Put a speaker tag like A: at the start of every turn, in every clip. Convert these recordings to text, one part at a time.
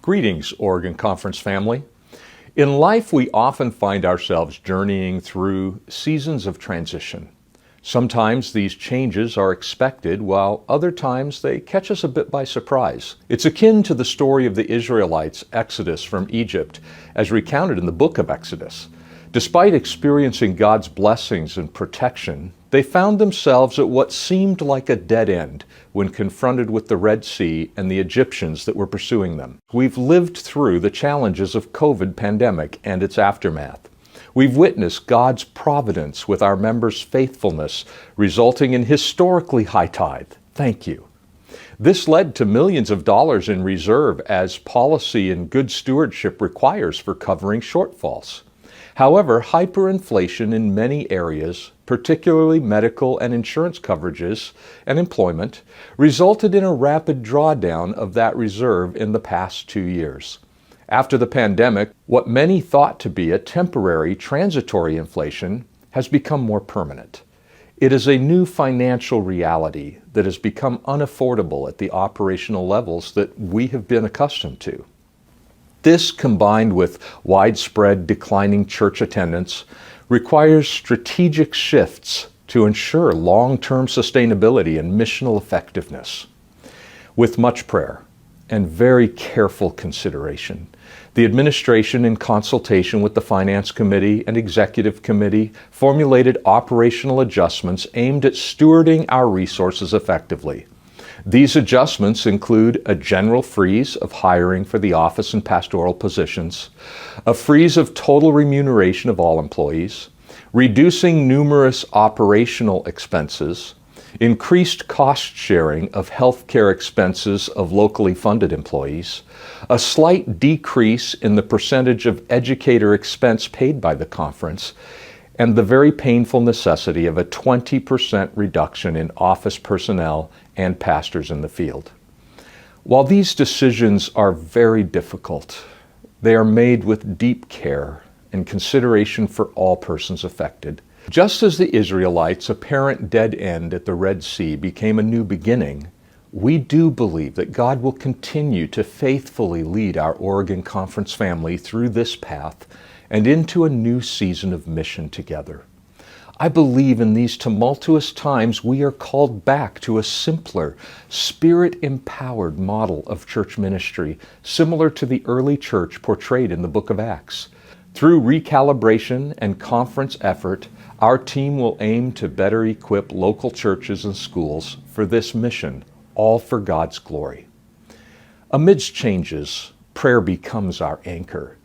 A: Greetings, Oregon Conference family. In life, we often find ourselves journeying through seasons of transition. Sometimes these changes are expected, while other times they catch us a bit by surprise. It's akin to the story of the Israelites' exodus from Egypt, as recounted in the book of Exodus. Despite experiencing God's blessings and protection, they found themselves at what seemed like a dead end when confronted with the Red Sea and the Egyptians that were pursuing them. We've lived through the challenges of COVID pandemic and its aftermath. We've witnessed God's providence with our members' faithfulness, resulting in historically high tithe. Thank you. This led to millions of dollars in reserve, as policy and good stewardship requires for covering shortfalls. However, hyperinflation in many areas, particularly medical and insurance coverages and employment, resulted in a rapid drawdown of that reserve in the past 2 years. After the pandemic, what many thought to be a temporary, transitory inflation has become more permanent. It is a new financial reality that has become unaffordable at the operational levels that we have been accustomed to. This, combined with widespread declining church attendance, requires strategic shifts to ensure long-term sustainability and missional effectiveness. With much prayer and very careful consideration, the administration, in consultation with the Finance Committee and Executive Committee, formulated operational adjustments aimed at stewarding our resources effectively. These adjustments include a general freeze of hiring for the office and pastoral positions, a freeze of total remuneration of all employees, reducing numerous operational expenses, increased cost sharing of healthcare expenses of locally funded employees, a slight decrease in the percentage of educator expense paid by the conference, and the very painful necessity of a 20% reduction in office personnel and pastors in the field. While these decisions are very difficult, they are made with deep care and consideration for all persons affected. Just as the Israelites' apparent dead end at the Red Sea became a new beginning, we do believe that God will continue to faithfully lead our Oregon Conference family through this path and into a new season of mission together. I believe in these tumultuous times we are called back to a simpler, Spirit-empowered model of church ministry, similar to the early church portrayed in the book of Acts. Through recalibration and conference effort, our team will aim to better equip local churches and schools for this mission, all for God's glory. Amidst changes, prayer becomes our anchor.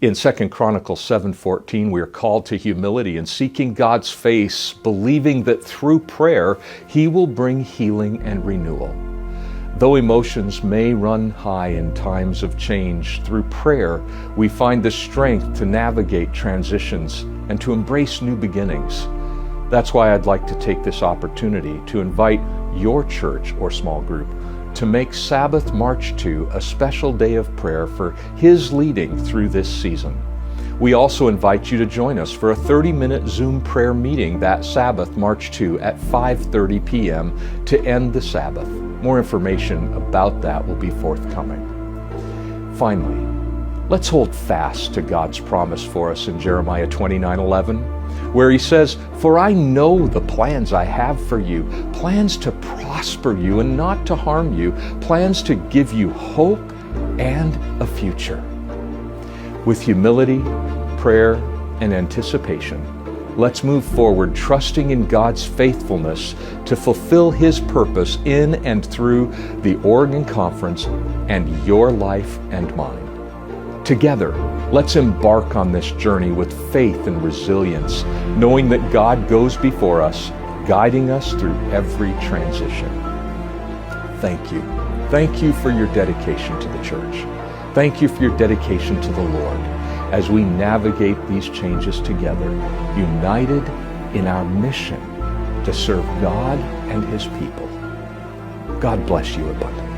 A: In 2 Chronicles 7:14, we are called to humility and seeking God's face, believing that through prayer, He will bring healing and renewal. Though emotions may run high in times of change, through prayer, we find the strength to navigate transitions and to embrace new beginnings. That's why I'd like to take this opportunity to invite your church or small group to make Sabbath March 2 a special day of prayer for His leading through this season. We also invite you to join us for a 30-minute Zoom prayer meeting that Sabbath March 2 at 5:30 p.m. to end the Sabbath. More information about that will be forthcoming. Finally, let's hold fast to God's promise for us in Jeremiah 29:11, where He says, "For I know the plans I have for you, plans to prosper you and not to harm you, plans to give you hope and a future." With humility, prayer, and anticipation, let's move forward trusting in God's faithfulness to fulfill His purpose in and through the Oregon Conference and your life and mine. Together, let's embark on this journey with faith and resilience, knowing that God goes before us, guiding us through every transition. Thank you. Thank you for your dedication to the church. Thank you for your dedication to the Lord as we navigate these changes together, united in our mission to serve God and His people. God bless you abundantly.